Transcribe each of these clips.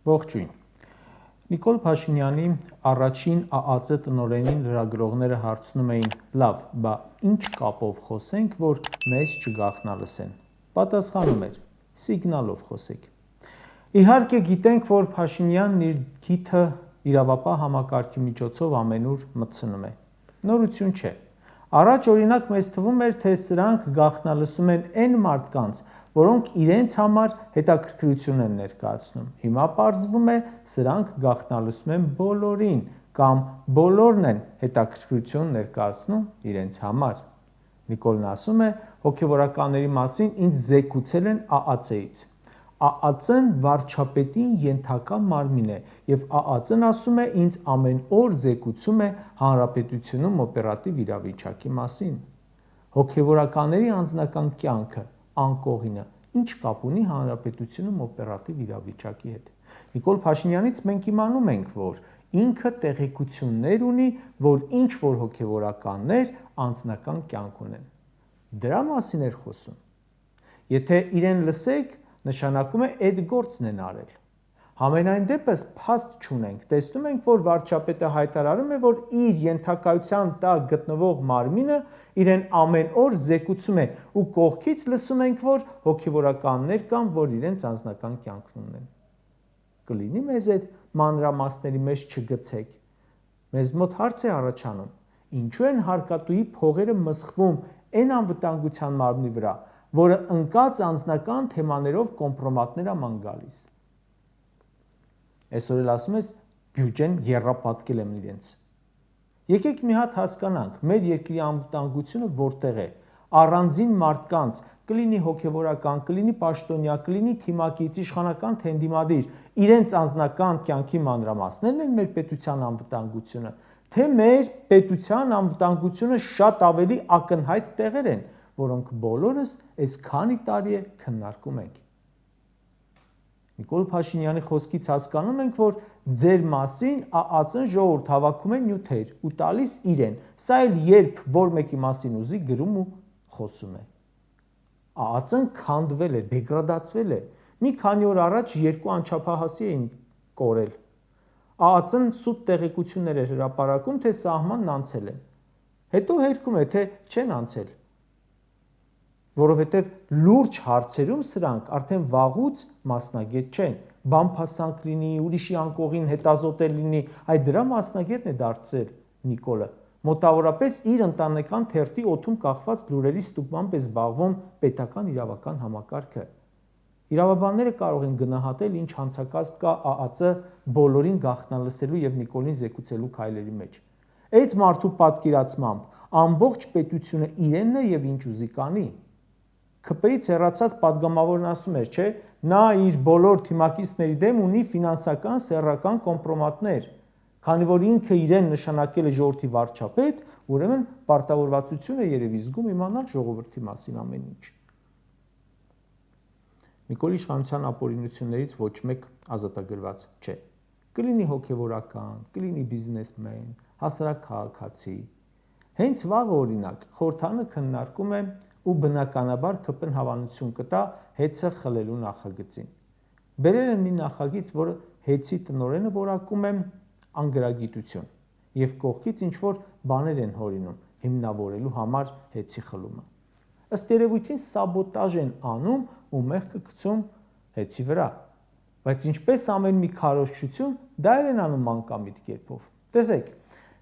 Ողջույն։ Նիկոլ Փաշինյանի առաջին ԱԱԾ տնօրենին լրագրողները հարցնում էին. լավ, բա ինչ կապով խոսենք, որ մեզ չգաղտնալսեն։ Պատասխանում էր. սիգնալով խոսեք։ Իհարկե գիտենք, որ Փաշինյանն իր գիթը իրավապահ համակարգի միջոցով ամենուր մտցնում է։ Նորություն չէ։ Առաջ օրինակ մեզ թվում էր, թե սրանք գաղտնալսում են այն մարդկանց, որոնք իրենց համար հետաքրքրություն են ներկայացնում։ Հիմա պարզվում է, սրանք գաղտնալսում են բոլորին կամ բոլորն են հետաքրքրություն ներկայացնում իրենց համար։ Նիկոլն ասում է, հոգևորականների մասին ինձ զեկուցել են ԱԱԾ-ից։ ԱԱԾ-ն վարչապետին ենթակա մարմին է, և ԱԱԾ-ն ասում է, ինձ ամեն օր զեկուցում է հանրապետությունում օպերատիվ իրավիճակի մասին։ Հոգևորականների անձնական կյանքը, անկողինը, ինչ կապ ունի հանրապետությունում օպերատիվ իրավիճակի հետ։ Նիկոլ Փաշինյանից մենք իմանում ենք, որ ինքը տեղեկություններ ունի, որ ինչ-որ հոգևորականներ անձնական կյանք ունեն։ Դրա մասին էր խոսում։ Եթե իրեն լսեք, նշանակում է այդ գործն են արել։ Համենայն դեպս փաստ չունենք, տեսնում ենք, որ վարչապետը հայտարարում է, որ իր ենթակայության տակ գտնվող մարմինը իրեն ամեն օր զեկուցում է, ու կողքից լսում ենք, որ հոգևորականներ կան, որ իրենց անձնական կյանքն ունեն։ Կլինի մեզ այդ մանրամասների մեջ չգցեք։ Մեզ մոտ հարց է առաջանում. ինչու են հարկատուի փողերը մսխվում այն անվտանգության մարմնի վրա, որը ընկած անձնական թեմաներով կոմպրոմատներ է ման գալիս։ Այսօր էլ ասում ես բյուջեն եռապատկել եմ իրենց։ Եկեք մի հատ հասկանանք, մեր երկրի անվտանգությունը որտեղ է։ Առանձին մարդկանց, կլինի հոգևորական, կլինի պաշտոնյա, կլինի թիմակից, իշխանական թե ընդդիմադիր, իրենց անձնական կյանքի մանրամասներն են մեր պետության անվտանգությունը, թե մեր պետության անվտանգությունը շատ ավելի ակնհայտ տեղեր են, որոնք բոլորս այս քանի տարի է քննարկում ենք։ Նիկոլ Փաշինյանի խոսքից հասկանում ենք, որ ձեր մասին ԱԱԾ-ն ժողովուրդ հավաքում է նյութեր ու տալիս իրեն, սա էլ երբ որ մեկի մասին ուզի գրում ու խոսում է։ ԱԱԾ-ն քանդվել է, դեգրադացվել է։ Մի քանի օր առաջ երկու անչափահասի էին կորել։ ԱԱԾ-ն սուտ տեղեկություններ էր հրապարակում, թե սահմանն անցել են։ Հետո հերքում է, թե չեն անցել։ Որովհետև լուրջ հարցերում սրանք արդեն վաղուց մասնագետ չեն, բամփասանք լինի, ուրիշի անկողին հետազոտել լինի, այդ դրա մասնագետն է դարձել Նիկոլը, մոտավորապես իր ընտանեկան թերթի օդում կախված լուրերի ստուգմամբ է զբաղվում պետական իրավական համակարգը։ Իրավաբանները կարող են գնահատել, ինչ հանցակազմ կա ԱԱԾ բոլորին գաղտնալսելու և Նիկոլին զեկուցելու քայլերի մեջ։ Այդ մարդու պատկերացմամբ ամբողջ պետությունը իրենն է և ինչ ուզի կանի։ ՔՊ-ից հեռացած падգամավորն ասում էր, չէ, նա իր բոլոր թիմակիցների դեմ ունի ֆինանսական սեռական կոմպրոմատներ, քանի որ ինքը իրեն նշանակել է ժողովրդի վարչապետ, ուրեմն պարտավորվածություն է երևի զգում իմանալ ժողովրդի մասին ամեն ինչ։ Նիկոլի իշխանության ապօրինություններից ոչ մեկ ազատագրված չէ։ Կլինի հոգևորական, կլինի բիզնեսմեն, հասարակ քաղաքացի։ Հենց վաղ օրինակ խորհրդարանը քննարկում է ու բնականաբար ԿՊ-ն հավանություն կտա հեծը խլելու նախագծին։ Բերել են մի նախագիծ, որը հեծի տնօրենը որակում է անգրագիտություն և կողքից ինչ-որ բաներ են հորինում հիմնավորելու համար հեծի խլումը։ Ըստ երևույթին սաբոտաժ են անում ու մեղքը գցում հեծի վրա։ Բայց ինչպես ամեն մի քարոզչություն, դա էլ են անում մանկամիտ կերպով։ Տեսեք,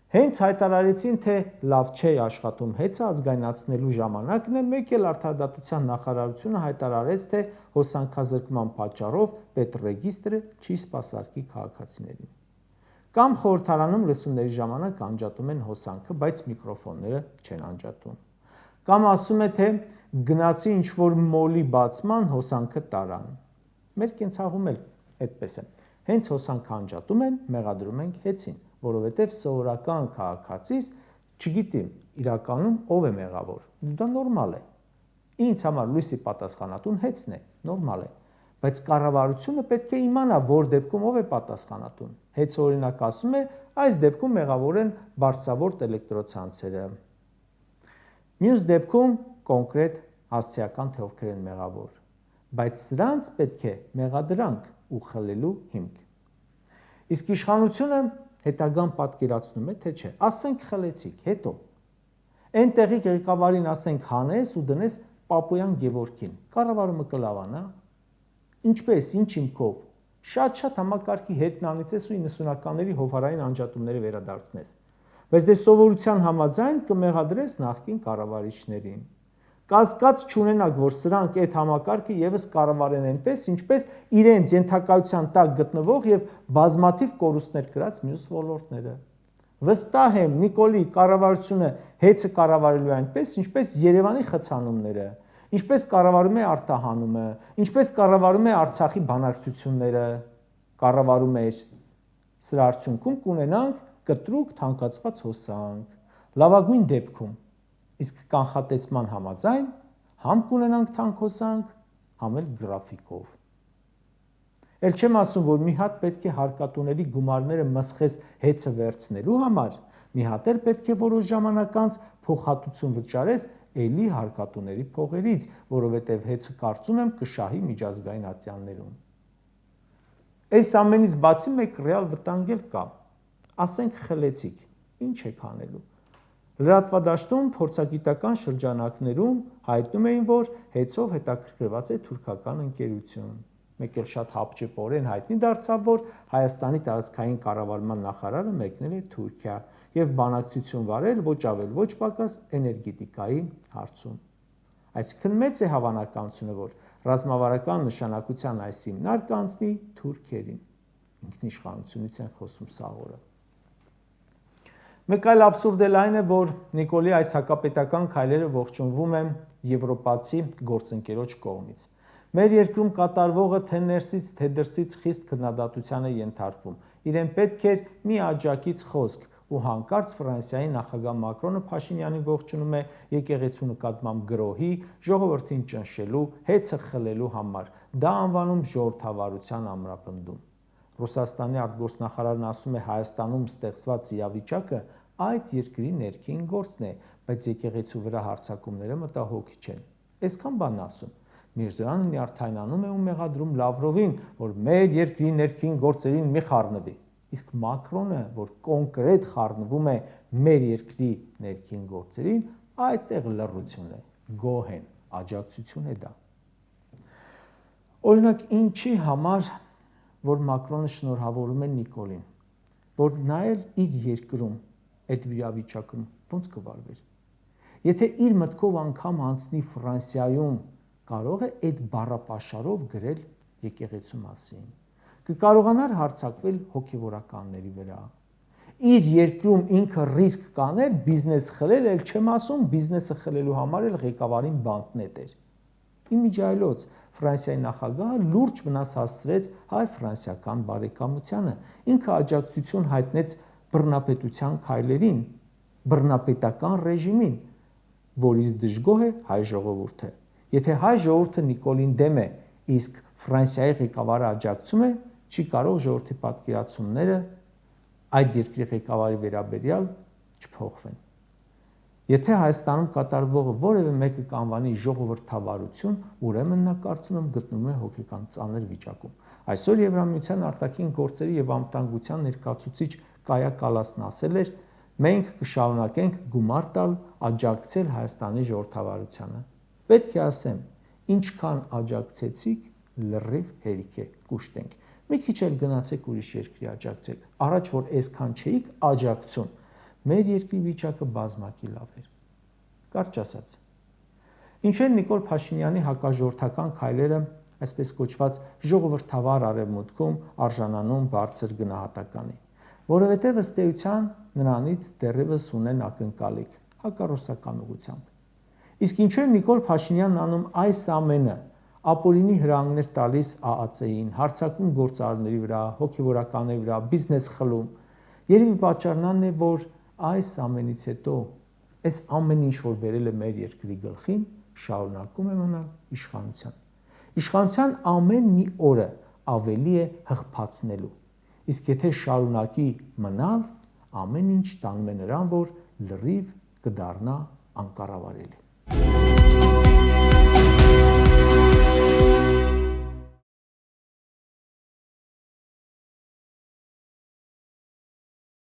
հենց հայտարարեցին, թե լավ չէ աշխատում հեծը ազգայնացնելու ժամանակն է, մեկ էլ Արդարադատության նախարարությունը հայտարարեց, թե հոսանքազրկման պատճառով պետռեգիստրը չի սպասարկի քաղաքացիներին։ Կամ խորհրդարանում լսումների ժամանակ անջատում են հոսանքը, բայց միկրոֆոնները չեն անջատում։ Կամ ասում է, թե գնացի ինչ-որ մոլի բացման, հոսանքը տարան։ Մեր կենցաղում էլ այդպես է։ Հենց հոսանքը անջատում են, մեղադրում ենք հեծին, որովհետև սովորական քաղաքացիս չգիտի իրականում ով է մեղավոր։ Դա նորմալ է։ Ինձ համար լույսի պատասխանատուն հեծն է, նորմալ է։ Բայց կառավարությունը պետք է իմանա, որ դեպքում ով է պատասխանատուն։ Հեծը օրինակ ասում է, այս դեպքում մեղավոր են բարձրավոր էլեկտրոցանցերը։ Մյուս դեպքում կոնկրետ հասցեական թե ովքեր են մեղավոր։ Բայց սրանց պետք է մեղադրանք ու խլելու հիմք։ Իսկ իշխանությունը հետագան պատկերացնում է, թե չէ, ասենք խլեցիք, հետո այն տեղի ղեկավարին ասենք հանես ու դնես Պապոյան Գևորգին, կառավարումը կլավանա, ինչպես, ինչ հիմքով, շատ համակարգի հետն անիծես ու 90-ականների հովհարային անջատումները վերադարձնես, բայց դե սովորության համաձայն կմեղադրես նախկին կառավարիչներին, կասկած չունենաք, որ սրանք այդ համակարգը եւս կառավարեն այնպես, ինչպես իրենց ենթակայության տակ գտնվող եւ բազմաթիվ կորուստներ կրած մյուս ոլորտները։ Վստահ եմ, Նիկոլի կառավարությունը հեծը կառավարելու է այնպես, ինչպես Երևանի խցանումները, ինչպես կառավարում է արտահանումը, ինչպես կառավարում է Արցախի բանակցությունները, կառավարում էր։ Սրա արդյունքում կունենանք կտրուկ թանկացված հոսանք։ Լավագույն դեպքում, իսկ կանխատեսման համաձայն, համ կունենանք թանկ հոսանք, համ էլ գրաֆիկով։ Էլ չեմ ասում, որ մի հատ պետք է հարկատուների գումարները մսխես հեծը վերցնելու համար, մի հատ էլ պետք է որոշ ժամանակ անց փոխհատուցում վճարես էլի հարկատուների փողերից, որովհետև հեծը կարծում եմ կշահի միջազգային ատյաններում։ Այս ամենից բացի մեկ ռեալ վտանգ էլ կա։ Ասենք խլեցիք, ինչ եք անելու։ Լրատվադաշտում փորձագիտական շրջանակներում հայտնում էին, որ հեծով հետաքրքրված է թուրքական ընկերություն։ Մեկ էլ շատ հապճեպորեն հայտնի դարձավ, որ Հայաստանի տարածքային կառավարման նախարարը մեկնել է Թուրքիա եւ բանակցություն վարել ոչ ավել ոչ պակաս էներգետիկայի հարցում։ Այսինքն մեծ է հավանականությունը, որ ռազմավարական նշանակության այս հիմնարկը անցնի Թուրքերին։ Ինքնիշխանությունից են խոսում սաղորը։ Մեկ այլ абսուրդ էլ այն է, որ Նիկոլի այս հակապետական քայլերը ողջունվում են եվրոպացի գործընկերոջ կողմից։ Մեր երկրում կատարվողը թե ներսից, թե դրսից խիստ քննադատության է ենթարկվում։ Իրեն պետք էր մի աջակից խոսք ու հանկարծ Ֆրանսիայի նախագահ Մակրոնը Փաշինյանին ողջունում է եկեղեցու նկատմամբ գրոհի, ժողովրդին ճնշելու, հեծը խլելու համար։ Դա անվանում ժողովրդավարության ամրապնդում։ Ռուսաստանի արտգործնախարարն ասում է Հայաստանում ստեղծված իրավիճակը այդ երկրի ներքին գործն է, բայց եկեղեցու վրա հարձակումները մտահոգիչ չեն։ Այսքան բան ասում։ Միրզոյանը նյարդայնանում է ու մեղադրում Լավրովին, որ մեր երկրի ներքին գործերին մի խառնվի։ Իսկ Մակրոնը, որ կոնկրետ խառնվում է մեր երկրի ներքին գործերին, այդտեղ լռություն է, գոհ են, աջակցություն է դա։ Օրինակ, ինչի համար, որ Մակրոնը շնորհավորում է Նիկոլին, որ նա էլ իր երկրում այդ վիճակում ոնց կվարվեր։ Եթե իր մտքով անգամ անցնի Ֆրանսիայում, կարող է այդ բառապաշարով գրել եկեղեցու մասին, կկարողանար հարձակվել հոգևորականների վրա։ Իր երկրում ինքը ռիսկ կաներ բիզնես խլել, էլ չեմ ասում բիզնեսը խլելու համար էլ ղեկավարին բանտնետ էր։ Իմիջիայլոց Ֆրանսիայի նախագահը լուրջ վնաս հասցրեց հայ-ֆրանսիական բարեկամությանը, ինքը աջակցություն հայտնեց բռնապետության քայլերին, բռնապետական ռեժիմին, որից դժգոհ է հայ ժողովուրդը։ Եթե հայ ժողովուրդը Նիկոլին դեմ է, իսկ Ֆրանսիայի ղեկավարը աջակցում է, չի կարող ժողովրդի պատկերացումները այդ երկրի ղեկավարի վերաբերյալ չփոխվեն։ Եթե Հայաստանում կատարվողը որևէ մեկը կանվանի ժողովրդավարություն, ուրեմն նա կարծում եմ գտնվում է հոգեկան ծանր վիճակում։ Այսօր Եվրամիության արտաքին գործերի եւ անվտանգության ներկայացուցիչ Կայա Կալասն ասել էր. մենք կշարունակենք գումար տալ, աջակցել Հայաստանի ժողովրդավարությանը։ Պետք է ասեմ, ինչքան աջակցեցիք, լրիվ հերիք է, կուշտենք։ Մի քիչ էլ գնացեք ուրիշ երկրի աջակցեք։ Առաջ որ այսքան չէիք աջակցում, մեր երկրի վիճակը բազմակի լավ էր։ Կարճ ասած։ Ինչու են Նիկոլ Փաշինյանի հակաժողովրդական քայլերը, այսպես կոչված ժողովրդավար արևմուտքում արժանանում բարձր գնահատականի, որովհետև ըստ էության նրանից դեռևս ունեն ակնկալիք հակառուսական ուղղությամբ։ Իսկ ինչու է Նիկոլ Փաշինյանն անում այս ամենը, ապօրինի հրահանգներ տալիս ԱԱՑ-ին, հարձակվում գործարարների վրա, հոգևորականների վրա, բիզնես խլում։ Երևի պատճառն այն է, որ այս ամենից հետո այս ամեն ինչ, որ բերել է մեր երկրի գլխին, շարունակում է մնալ իշխանության։ Իշխանության ամեն մի օրը ավելի է հղբացնելու։ Իսկ եթե շարունակի մնալ, ամեն ինչ տանում է նրան, որ լրիվ կդառնա անկառավարելի։